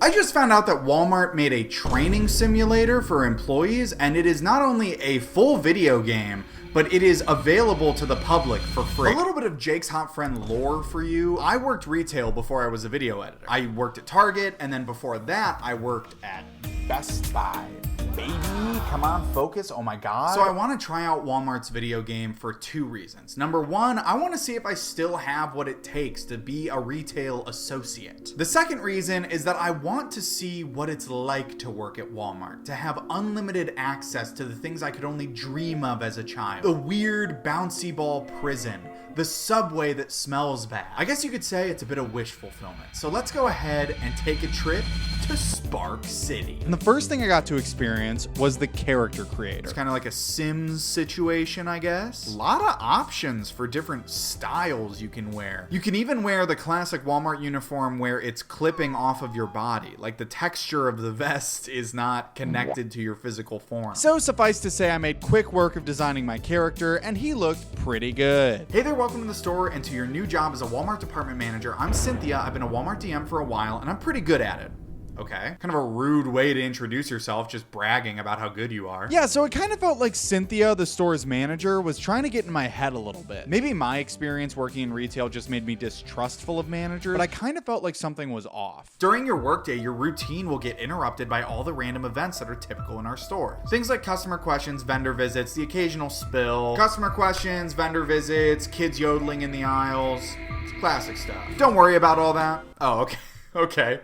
I just found out that Walmart made a training simulator for employees, and it is not only a full video game, but it is available to the public for free. A little bit of Jake's Hot Friend lore for you. I worked retail before I was a video editor. I worked at Target, and then before that, I worked at Best Buy. Baby, come on, focus, oh my God. So I want to try out Walmart's video game for two reasons. Number one, I want to see if I still have what it takes to be a retail associate. The second reason is that I want to see what it's like to work at Walmart, to have unlimited access to the things I could only dream of as a child. The weird bouncy ball prison, the subway that smells bad. I guess you could say it's a bit of wish fulfillment. So let's go ahead and take a trip to Spark City. And the first thing I got to experience was the character creator. It's kind of like a Sims situation, I guess. A lot of options for different styles you can wear. You can even wear the classic Walmart uniform where it's clipping off of your body. Like the texture of the vest is not connected to your physical form. So suffice to say, I made quick work of designing my character, and he looked pretty good. Hey there, welcome to the store and to your new job as a Walmart department manager. I'm Cynthia. I've been a Walmart DM for a while, and I'm pretty good at it. Okay. Kind of a rude way to introduce yourself, just bragging about how good you are. Yeah, so it kind of felt like Cynthia, the store's manager, was trying to get in my head a little bit. Maybe my experience working in retail just made me distrustful of managers, but I kind of felt like something was off. During your workday, your routine will get interrupted by all the random events that are typical in our stores. Things like customer questions, vendor visits, the occasional spill, customer questions, vendor visits, kids yodeling in the aisles. It's classic stuff. Don't worry about all that. Oh, okay. Okay.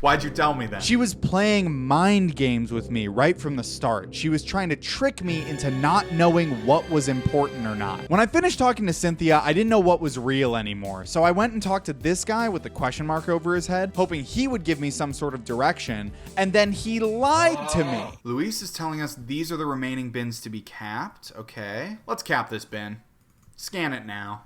Why'd you tell me that? She was playing mind games with me right from the start. She was trying to trick me into not knowing what was important or not. When I finished talking to Cynthia, I didn't know what was real anymore. So I went and talked to this guy with the question mark over his head, hoping he would give me some sort of direction. And then he lied to me. Luis is telling us these are the remaining bins to be capped. Okay. Let's cap this bin. Scan it now.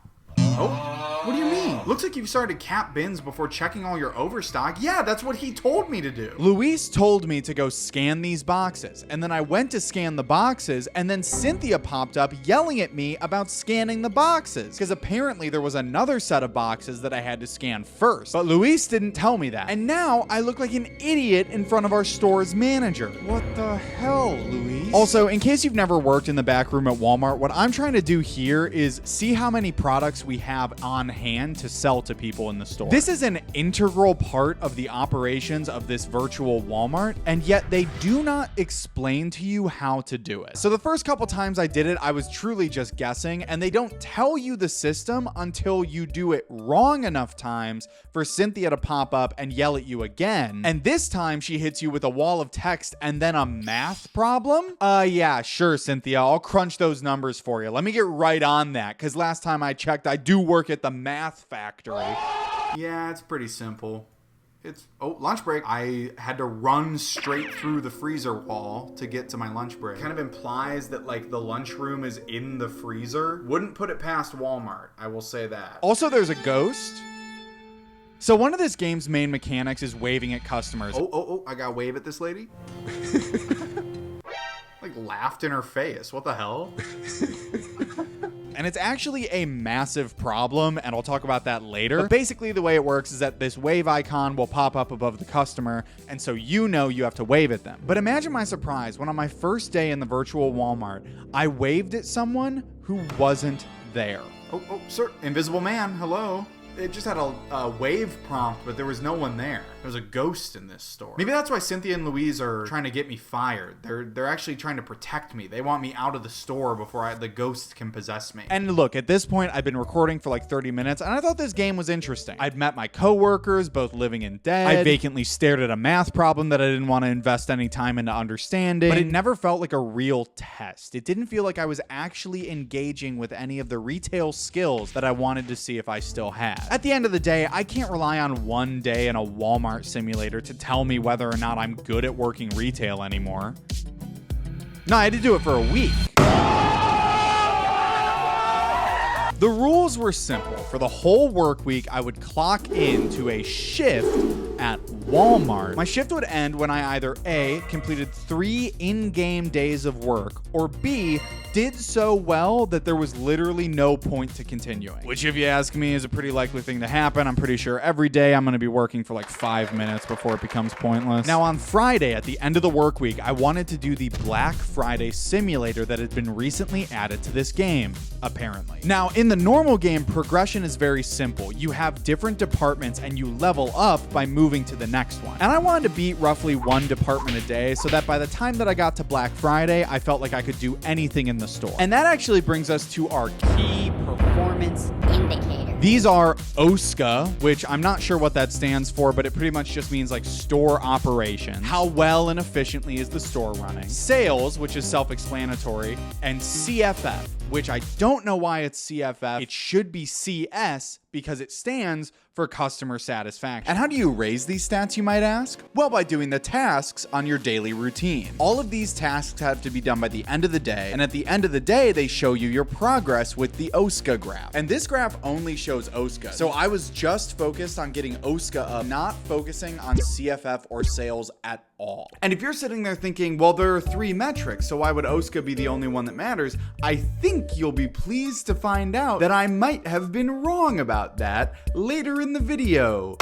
Oh, what do you mean? Looks like you've started to cap bins before checking all your overstock. Yeah, that's what he told me to do. Luis told me to go scan these boxes, and then I went to scan the boxes, and then Cynthia popped up yelling at me about scanning the boxes, because apparently there was another set of boxes that I had to scan first. But Luis didn't tell me that. And now I look like an idiot in front of our store's manager. What the hell, Luis? Also, in case you've never worked in the back room at Walmart, what I'm trying to do here is see how many products we have on hand to sell to people in the store. This is an integral part of the operations of this virtual Walmart, and yet they do not explain to you how to do it. So the first couple times I did it, I was truly just guessing, and they don't tell you the system until you do it wrong enough times for Cynthia to pop up and yell at you again. And this time she hits you with a wall of text and then a math problem. Yeah, sure, Cynthia, I'll crunch those numbers for you. Let me get right on that, because last time I checked, I do work at the math factory. Yeah, it's pretty simple. Lunch break. I had to run straight through the freezer wall to get to my lunch break. Kind of implies that like the lunchroom is in the freezer. Wouldn't put it past Walmart, I will say that. Also, there's a ghost. So one of this game's main mechanics is waving at customers. Oh, I gotta wave at this lady? Like laughed in her face. What the hell? And it's actually a massive problem, and I'll talk about that later. But basically the way it works is that this wave icon will pop up above the customer, and so you know you have to wave at them. But imagine my surprise when on my first day in the virtual Walmart, I waved at someone who wasn't there. Oh, sir, invisible man, hello. It just had a wave prompt, but there was no one there. There was a ghost in this store. Maybe that's why Cynthia and Louise are trying to get me fired. They're actually trying to protect me. They want me out of the store before the ghost can possess me. And look, at this point, I've been recording for like 30 minutes, and I thought this game was interesting. I'd met my coworkers, both living and dead. I vacantly stared at a math problem that I didn't want to invest any time into understanding. But it never felt like a real test. It didn't feel like I was actually engaging with any of the retail skills that I wanted to see if I still had. At the end of the day, I can't rely on one day in a Walmart simulator to tell me whether or not I'm good at working retail anymore. No, I had to do it for a week. The rules were simple. For the whole work week, I would clock into a shift at Walmart, my shift would end when I either A, completed 3 in-game days of work, or B, did so well that there was literally no point to continuing. Which, if you ask me, is a pretty likely thing to happen. I'm pretty sure every day I'm going to be working for like 5 minutes before it becomes pointless. Now, on Friday, at the end of the work week, I wanted to do the Black Friday simulator that had been recently added to this game, apparently. Now, in the normal game, progression is very simple. You have different departments and you level up by moving to the next one. And I wanted to beat roughly 1 department a day so that by the time that I got to Black Friday, I felt like I could do anything in the store. And that actually brings us to our key performance indicator. These are OSCA, which I'm not sure what that stands for, but it pretty much just means like store operations. How well and efficiently is the store running? Sales, which is self-explanatory, and CFF, which I don't know why it's CFF. It should be CS because it stands for customer satisfaction. And how do you raise these stats, you might ask? Well, by doing the tasks on your daily routine. All of these tasks have to be done by the end of the day, and at the end of the day, they show you your progress with the OSCA graph. And this graph only shows OSCA. So I was just focused on getting OSCA up, not focusing on CFF or sales at all. And if you're sitting there thinking, well, there are 3 metrics, so why would OSCA be the only one that matters? I think you'll be pleased to find out that I might have been wrong about that later in the video.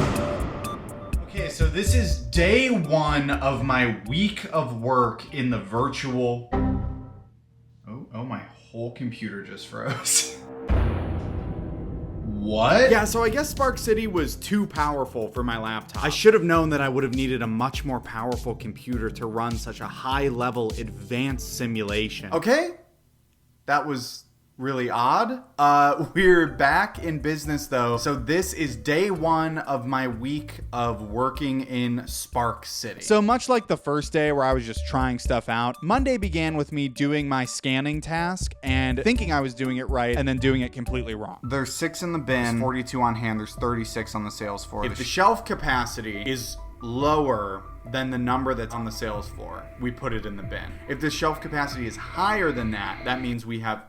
Okay, so this is day 1 of my week of work in the virtual... Oh, my whole computer just froze. What? Yeah, so I guess Spark City was too powerful for my laptop. I should have known that I would have needed a much more powerful computer to run such a high-level advanced simulation. Okay? That was really odd. We're back in business though. So this is day 1 of my week of working in Spark City. So much like the first day where I was just trying stuff out, Monday began with me doing my scanning task and thinking I was doing it right and then doing it completely wrong. There's 6 in the bin, there's 42 on hand, there's 36 on the sales floor. If the shelf capacity is lower than the number that's on the sales floor, we put it in the bin. If the shelf capacity is higher than that, that means we have...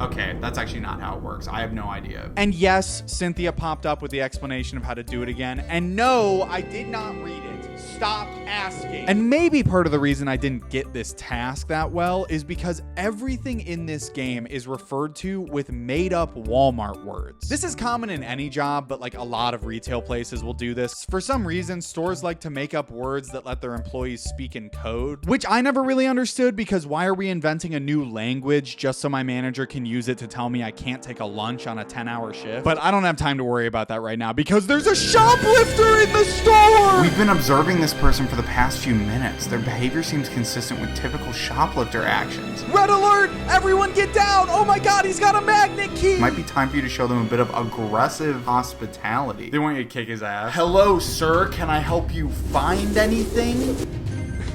Okay, that's actually not how it works. I have no idea. And yes, Cynthia popped up with the explanation of how to do it again. And no, I did not read it. Stop asking. And maybe part of the reason I didn't get this task that well is because everything in this game is referred to with made up Walmart words. This is common in any job, but like a lot of retail places will do this. For some reason, stores like to make up words that let their employees speak in code, which I never really understood because why are we inventing a new language just so my manager can use it to tell me I can't take a lunch on a 10-hour shift? But I don't have time to worry about that right now because there's a shoplifter in the store! We've been observing this person for the past few minutes. Their behavior seems consistent with typical shoplifter actions. Red alert! Everyone get down! Oh my god, he's got a magnet key! Might be time for you to show them a bit of aggressive hospitality. They want you to kick his ass. Hello, sir. Can I help you find anything?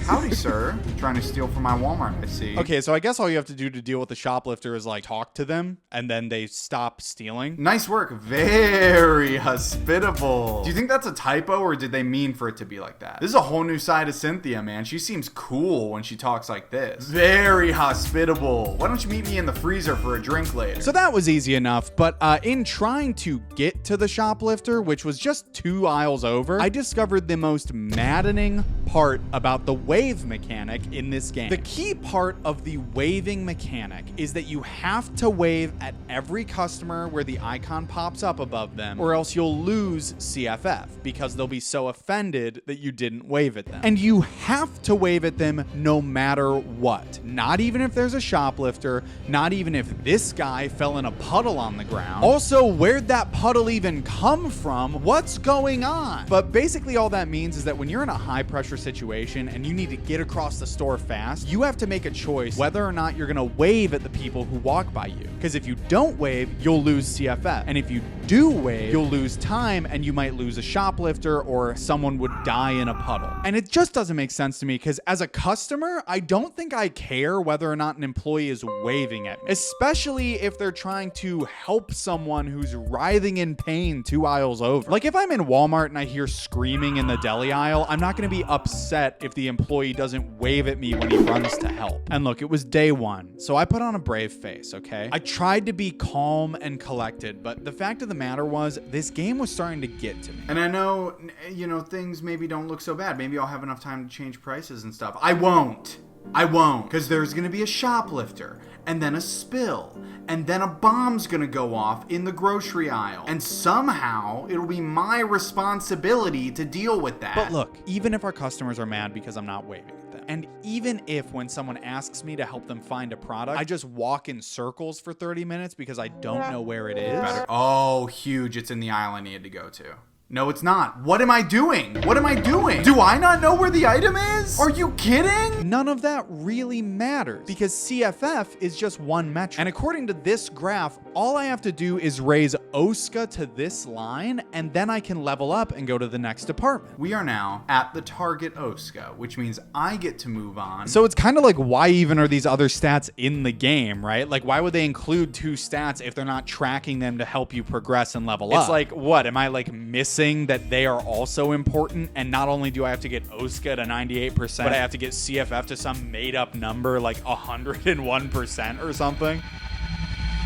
Howdy, sir. Trying to steal from my Walmart, I see. Okay, so I guess all you have to do to deal with the shoplifter is like talk to them and then they stop stealing. Nice work. Very hospitable. Do you think that's a typo or did they mean for it to be like that? This is a whole new side of Cynthia, man. She seems cool when she talks like this. Very hospitable. Why don't you meet me in the freezer for a drink later? So that was easy enough, but in trying to get to the shoplifter, which was just 2 aisles over, I discovered the most maddening part about the wave mechanic in this game. The key part of the waving mechanic is that you have to wave at every customer where the icon pops up above them, or else you'll lose CFF because they'll be so offended that you didn't wave at them. And you have to wave at them no matter what. Not even if there's a shoplifter, not even if this guy fell in a puddle on the ground. Also, where'd that puddle even come from? What's going on? But basically all that means is that when you're in a high pressure situation and you need to get across the store fast, you have to make a choice whether or not you're gonna wave at the people who walk by you. Because if you don't wave, you'll lose CFF. And if you do wave, you'll lose time and you might lose a shoplifter or someone would die in a puddle. And it just doesn't make sense to me because as a customer, I don't think I care whether or not an employee is waving at me, especially if they're trying to help someone who's writhing in pain 2 aisles over. Like if I'm in Walmart and I hear screaming in the deli aisle, I'm not gonna be upset if the employee doesn't wave at me when he runs to help. And look, it was day one, so I put on a brave face, okay? I tried to be calm and collected, but the fact of the matter was, this game was starting to get to me. And I know, you know, things maybe don't look so bad. Maybe I'll have enough time to change prices and stuff. I won't, because there's gonna be a shoplifter, and then a spill, and then a bomb's gonna go off in the grocery aisle, and somehow it'll be my responsibility to deal with that. But look, even if our customers are mad because I'm not waving at them, and even if when someone asks me to help them find a product, I just walk in circles for 30 minutes because I don't know where it is. Oh, huge, it's in the aisle I needed to go to. No, it's not. What am I doing? What am I doing? Do I not know where the item is? Are you kidding? None of that really matters because CFF is just one metric. And according to this graph, all I have to do is raise OSCA to this line, and then I can level up and go to the next department. We are now at the target OSCA, which means I get to move on. So it's kind of like, why even are these other stats in the game, right? Like, why would they include two stats if they're not tracking them to help you progress and level up? It's like, what? Am I like missing that they are also important, and not only do I have to get OSCA to 98%, but I have to get CFF to some made up number like 101% or something?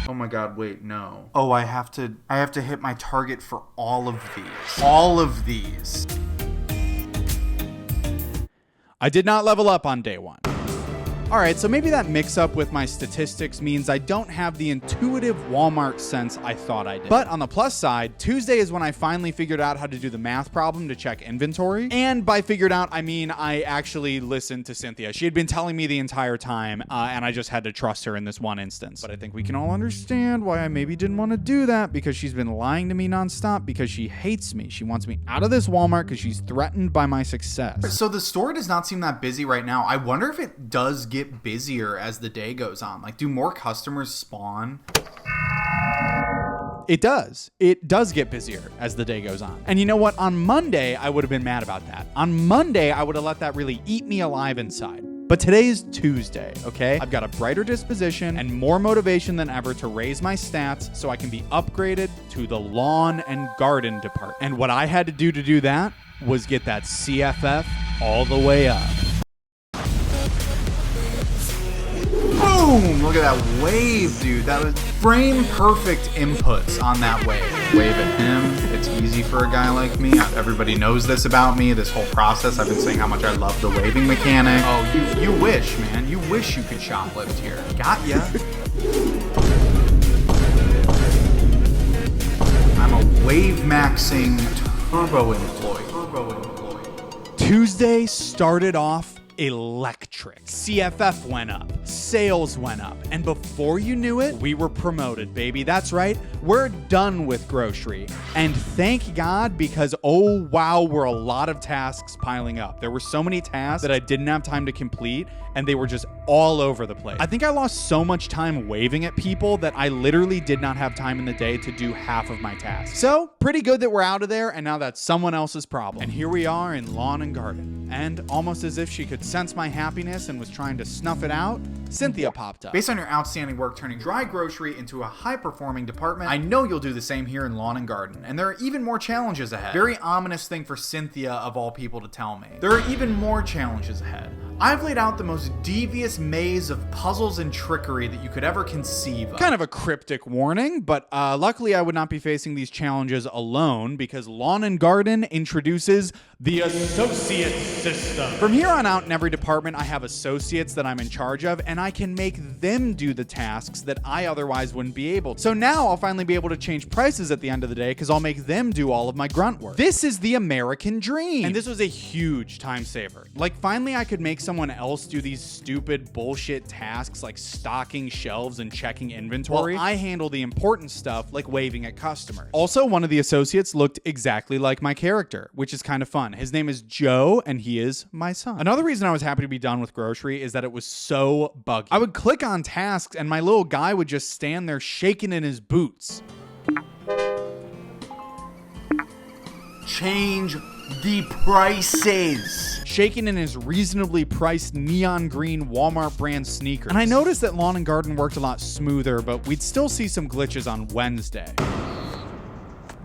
Oh my god, wait, no. Oh, I have to hit my target for all of these. All of these. I did not level up on day one. All right, so maybe that mix-up with my statistics means I don't have the intuitive Walmart sense I thought I did. But on the plus side, Tuesday is when I finally figured out how to do the math problem to check inventory. And by figured out, I mean I actually listened to Cynthia. She had been telling me the entire time, and I just had to trust her in this one instance. But I think we can all understand why I maybe didn't want to do that, because she's been lying to me nonstop because she hates me. She wants me out of this Walmart because she's threatened by my success. So the store does not seem that busy right now. I wonder if it does get busier as the day goes on. Like, do more customers spawn? It does. It does get busier as the day goes on. And you know what? On Monday, I would have been mad about that. On Monday, I would have let that really eat me alive inside. But today's Tuesday, okay? I've got a brighter disposition and more motivation than ever to raise my stats so I can be upgraded to the lawn and garden department. And what I had to do that was get that CFF all the way up. Boom! Look at that wave, dude. That was frame perfect inputs on that wave. Wave at him. It's easy for a guy like me. Everybody knows this about me, this whole process. I've been saying how much I love the waving mechanic. Oh, you wish, man. You wish you could shoplift here. Got ya. I'm a wave maxing turbo employee. Tuesday started off electric. CFF went up, sales went up, and before you knew it, we were promoted, baby. That's right, we're done with grocery. And thank God, because oh wow, were a lot of tasks piling up. There were so many tasks that I didn't have time to complete, and they were just all over the place. I think I lost so much time waving at people that I literally did not have time in the day to do half of my tasks. So, pretty good that we're out of there, and now that's someone else's problem. And here we are in lawn and garden. And almost as if she could sense my happiness and was trying to snuff it out, Cynthia popped up. Based on your outstanding work turning dry grocery into a high-performing department, I know you'll do the same here in lawn and garden. And there are even more challenges ahead. Very ominous thing for Cynthia, of all people, to tell me. There are even more challenges ahead. I've laid out the most devious maze of puzzles and trickery that you could ever conceive of. Kind of a cryptic warning, but luckily I would not be facing these challenges alone, because Lawn and Garden introduces the Associate System. From here on out, in every department, I have associates that I'm in charge of, and I can make them do the tasks that I otherwise wouldn't be able to. So now I'll finally be able to change prices at the end of the day, because I'll make them do all of my grunt work. This is the American dream. And this was a huge time saver. Like, finally I could make someone else do these stupid bullshit tasks like stocking shelves and checking inventory. While I handle the important stuff like waving at customers. Also, one of the associates looked exactly like my character, which is kind of fun. His name is Joe, and he is my son. Another reason I was happy to be done with grocery is that it was so buggy. I would click on tasks and my little guy would just stand there shaking in his boots. Change the prices. Shaking in his reasonably priced neon green Walmart brand sneakers. And I noticed that Lawn and Garden worked a lot smoother, but we'd still see some glitches on Wednesday.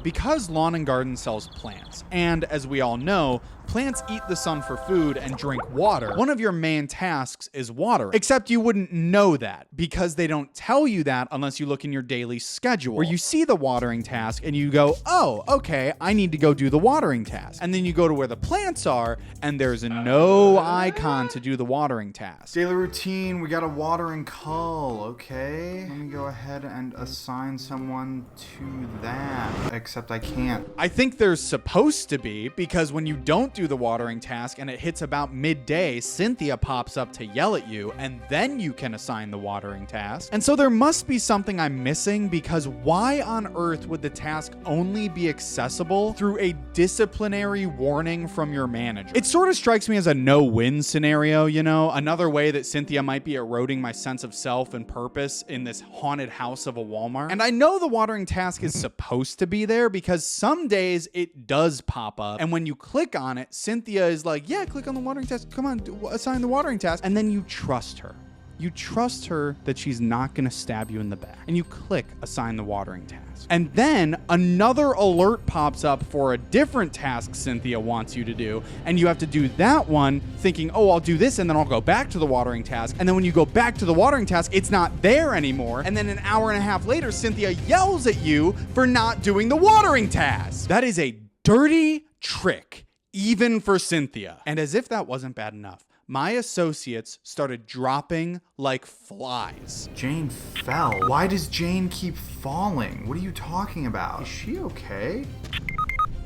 Because Lawn and Garden sells plants, and as we all know, Plants eat the sun for food and drink water. One of your main tasks is watering. Except you wouldn't know that because they don't tell you that unless you look in your daily schedule where you see the watering task and you go, oh, okay, I need to go do the watering task. And then you go to where the plants are and there's no icon to do the watering task. Daily routine, we got a watering cull, okay. Let me go ahead and assign someone to that, except I can't. I think there's supposed to be, because when you don't do the watering task and it hits about midday, Cynthia pops up to yell at you and then you can assign the watering task. And so there must be something I'm missing, because why on earth would the task only be accessible through a disciplinary warning from your manager? It sort of strikes me as a no-win scenario, you know, another way that Cynthia might be eroding my sense of self and purpose in this haunted house of a Walmart. And I know the watering task is supposed to be there because some days it does pop up, and when you click on it, Cynthia is like, yeah, click on the watering task, come on, assign the watering task, and then you trust her. You trust her that she's not going to stab you in the back. And you click assign the watering task. And then another alert pops up for a different task Cynthia wants you to do. And you have to do that one thinking, oh, I'll do this and then I'll go back to the watering task. And then when you go back to the watering task, it's not there anymore. And then an hour and a half later, Cynthia yells at you for not doing the watering task. That is a dirty trick, even for Cynthia. And as if that wasn't bad enough, my associates started dropping like flies. Jane fell. Why does Jane keep falling? What are you talking about? Is she okay?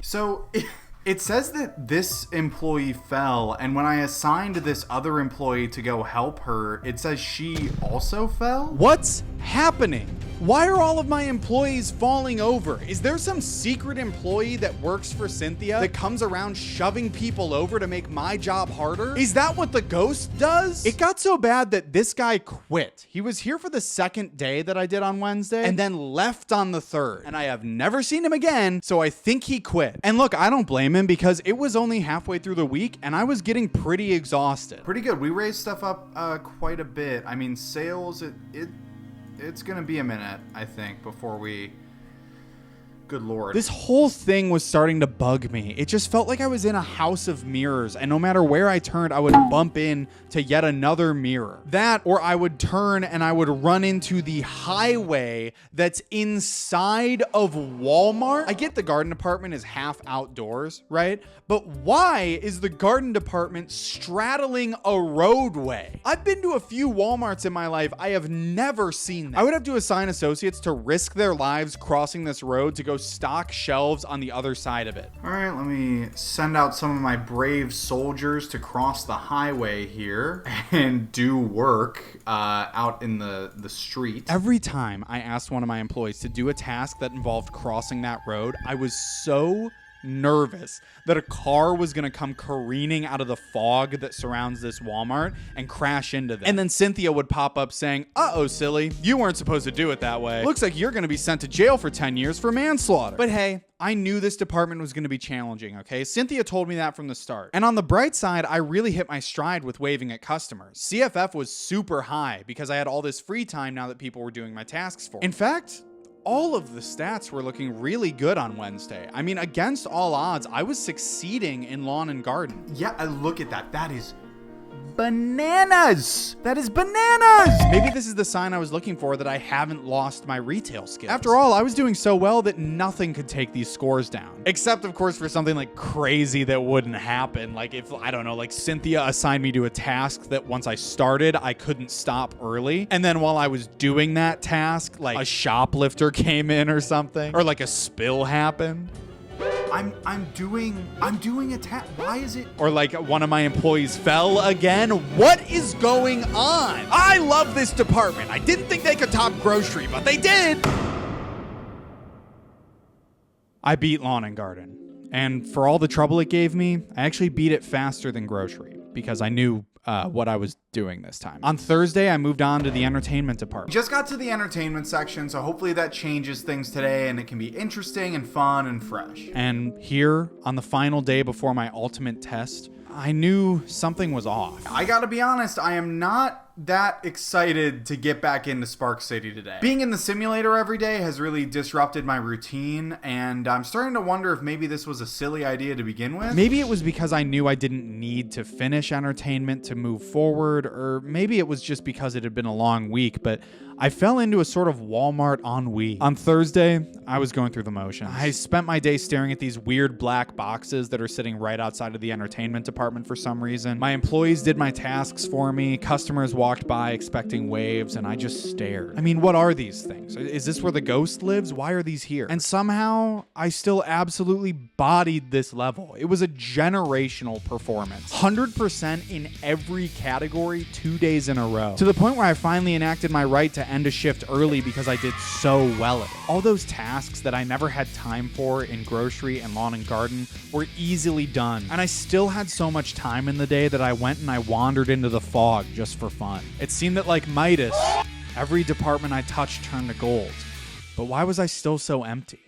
So it says that this employee fell, and when I assigned this other employee to go help her, it says she also fell? What's happening? Why are all of my employees falling over? Is there some secret employee that works for Cynthia that comes around shoving people over to make my job harder? Is that what the ghost does? It got so bad that this guy quit. He was here for the second day that I did on Wednesday and then left on the third. And I have never seen him again, so I think he quit. And look, I don't blame him because it was only halfway through the week and I was getting pretty exhausted. Pretty good. We raised stuff up quite a bit. I mean, sales, it's gonna be a minute, I think, before we... Good Lord. This whole thing was starting to bug me. It just felt like I was in a house of mirrors, and no matter where I turned, I would bump in to yet another mirror. That, or I would turn and I would run into the highway that's inside of Walmart. I get the garden department is half outdoors, right? But why is the garden department straddling a roadway? I've been to a few Walmarts in my life. I have never seen that. I would have to assign associates to risk their lives crossing this road to go stock shelves on the other side of it. All right, let me send out some of my brave soldiers to cross the highway here and do work out in the street. Every time I asked one of my employees to do a task that involved crossing that road, I was so nervous that a car was going to come careening out of the fog that surrounds this Walmart and crash into them. And then Cynthia would pop up saying, uh-oh, silly, you weren't supposed to do it that way. Looks like you're going to be sent to jail for 10 years for manslaughter. But hey, I knew this department was going to be challenging, okay? Cynthia told me that from the start. And on the bright side, I really hit my stride with waving at customers. CFF was super high because I had all this free time now that people were doing my tasks for me. In fact, all of the stats were looking really good on Wednesday. I mean, against all odds, I was succeeding in lawn and garden. Yeah, look at that. That is bananas. That is bananas. Maybe this is the sign I was looking for that I haven't lost my retail skills. After all, I was doing so well that nothing could take these scores down. Except, of course, for something like crazy that wouldn't happen. Like if, I don't know, like Cynthia assigned me to a task that once I started, I couldn't stop early. And then while I was doing that task, like a shoplifter came in or something, or like a spill happened. I'm doing a task. Why is it? Or like one of my employees fell again. What is going on? I love this department. I didn't think they could top grocery, but they did. I beat lawn and garden. And for all the trouble it gave me, I actually beat it faster than grocery because I knew what I was doing this time. On Thursday, I moved on to the entertainment department. Just got to the entertainment section, so hopefully that changes things today and it can be interesting and fun and fresh. And here, on the final day before my ultimate test, I knew something was off. I gotta be honest, I am not that excited to get back into Spark City today. Being in the simulator every day has really disrupted my routine, and I'm starting to wonder if maybe this was a silly idea to begin with. Maybe it was because I knew I didn't need to finish Entertainment to move forward, or maybe it was just because it had been a long week, but I fell into a sort of Walmart ennui. On Thursday, I was going through the motions. I spent my day staring at these weird black boxes that are sitting right outside of the entertainment department for some reason. My employees did my tasks for me, customers walked by expecting waves, and I just stared. I mean, what are these things? Is this where the ghost lives? Why are these here? And somehow, I still absolutely bodied this level. It was a generational performance. 100% in every category 2 days in a row. To the point where I finally enacted my right to end a shift early because I did so well at it. All those tasks that I never had time for in grocery and lawn and garden were easily done. And I still had so much time in the day that I went and I wandered into the fog just for fun. It seemed that like Midas, every department I touched turned to gold. But why was I still so empty?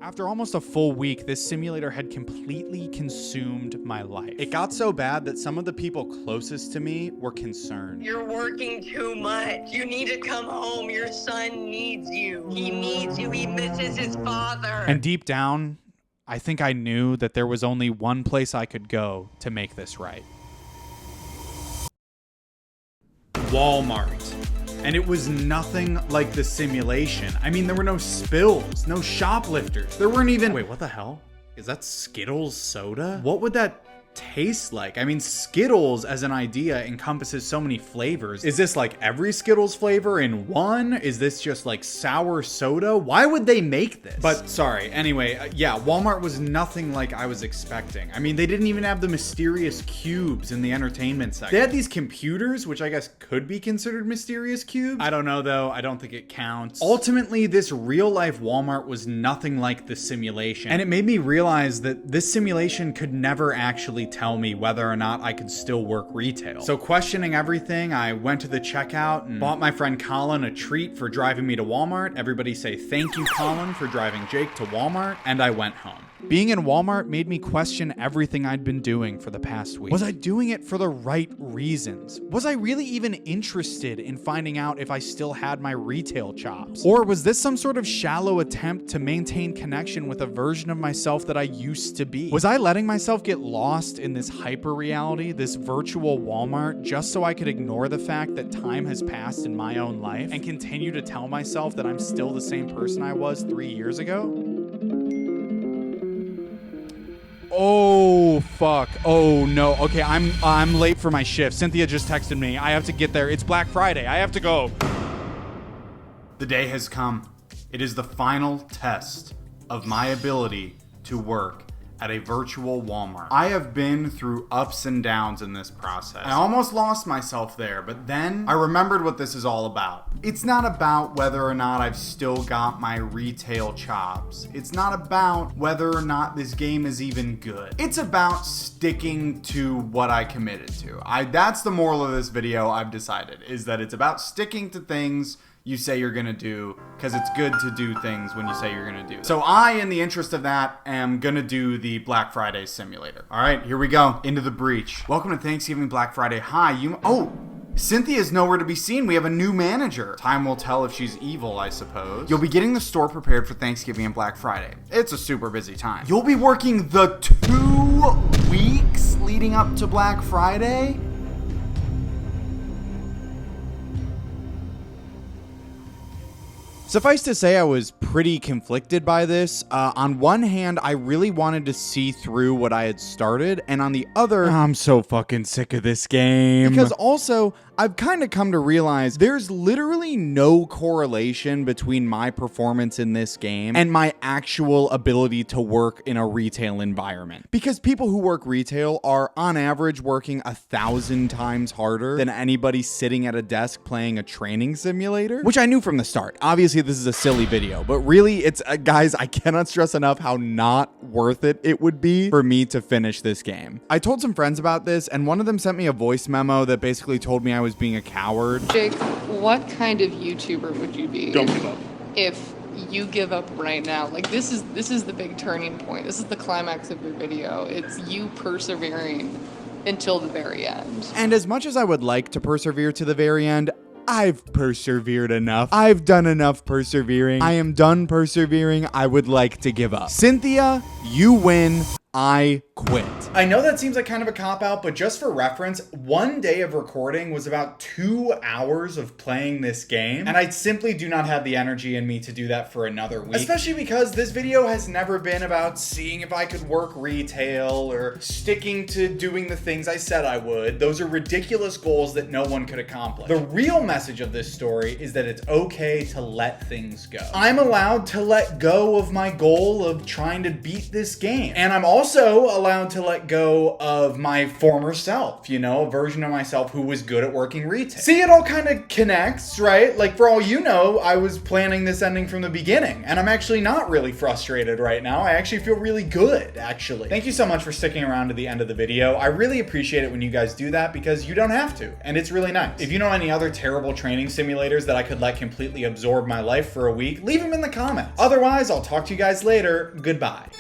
After almost a full week, this simulator had completely consumed my life. It got so bad that some of the people closest to me were concerned. You're working too much. You need to come home. Your son needs you. He needs you. He misses his father. And deep down, I think I knew that there was only one place I could go to make this right. Walmart. And it was nothing like the simulation. I mean, there were no spills, no shoplifters. There weren't even... Wait, what the hell? Is that Skittles soda? What would that taste like? I mean, Skittles as an idea encompasses so many flavors. Is this like every Skittles flavor in one? Is this just like sour soda? Why would they make this? But sorry, anyway, yeah, Walmart was nothing like I was expecting. I mean, they didn't even have the mysterious cubes in the entertainment section. They had these computers, which I guess could be considered mysterious cubes. I don't know though, I don't think it counts. Ultimately, this real life Walmart was nothing like the simulation. And it made me realize that this simulation could never actually tell me whether or not I could still work retail. So questioning everything, I went to the checkout and bought my friend Colin a treat for driving me to Walmart. Everybody say thank you, Colin, for driving Jake to Walmart, and I went home. Being in Walmart made me question everything I'd been doing for the past week. Was I doing it for the right reasons? Was I really even interested in finding out if I still had my retail chops? Or was this some sort of shallow attempt to maintain connection with a version of myself that I used to be? Was I letting myself get lost in this hyper reality, this virtual Walmart, just so I could ignore the fact that time has passed in my own life and continue to tell myself that I'm still the same person I was 3 years ago? Oh, fuck. Oh, no. Okay, I'm late for my shift. Cynthia just texted me. I have to get there. It's Black Friday. I have to go. The day has come. It is the final test of my ability to work at a virtual Walmart. I have been through ups and downs in this process. I almost lost myself there, but then I remembered what this is all about. It's not about whether or not I've still got my retail chops. It's not about whether or not this game is even good. It's about sticking to what I committed to. That's the moral of this video, I've decided, is that it's about sticking to things you say you're gonna do, because it's good to do things when you say you're gonna do them. So I, in the interest of that, am gonna do the Black Friday simulator. All right, here we go, into the breach. Welcome to Thanksgiving Black Friday. Hi, oh, Cynthia's nowhere to be seen. We have a new manager. Time will tell if she's evil, I suppose. You'll be getting the store prepared for Thanksgiving and Black Friday. It's a super busy time. You'll be working the 2 weeks leading up to Black Friday? Suffice to say, I was pretty conflicted by this. On one hand, I really wanted to see through what I had started, and on the other, I'm so fucking sick of this game. Because also, I've kind of come to realize there's literally no correlation between my performance in this game and my actual ability to work in a retail environment. Because people who work retail are, on average, working 1,000 times harder than anybody sitting at a desk playing a training simulator, which I knew from the start. Obviously, this is a silly video, but really, it's guys, I cannot stress enough how not worth it would be for me to finish this game. I told some friends about this, and one of them sent me a voice memo that basically told me I was being a coward. Jake, what kind of YouTuber would you be? Don't give up. If you give up right now, like this is the big turning point. This is the climax of your video. It's you persevering until the very end. And as much as I would like to persevere to the very end, I've persevered enough. I've done enough persevering. I am done persevering. I would like to give up. Cynthia, you win. I quit. I know that seems like kind of a cop-out, but just for reference, one day of recording was about 2 hours of playing this game, and I simply do not have the energy in me to do that for another week. Especially because this video has never been about seeing if I could work retail or sticking to doing the things I said I would. Those are ridiculous goals that no one could accomplish. The real message of this story is that it's okay to let things go. I'm allowed to let go of my goal of trying to beat this game, and I'm also allowed to let go of my former self, you know, a version of myself who was good at working retail. See, it all kind of connects, right? Like, for all you know, I was planning this ending from the beginning, and I'm actually not really frustrated right now. I actually feel really good, actually. Thank you so much for sticking around to the end of the video. I really appreciate it when you guys do that because you don't have to, and it's really nice. If you know any other terrible training simulators that I could let completely absorb my life for a week, leave them in the comments. Otherwise, I'll talk to you guys later. Goodbye.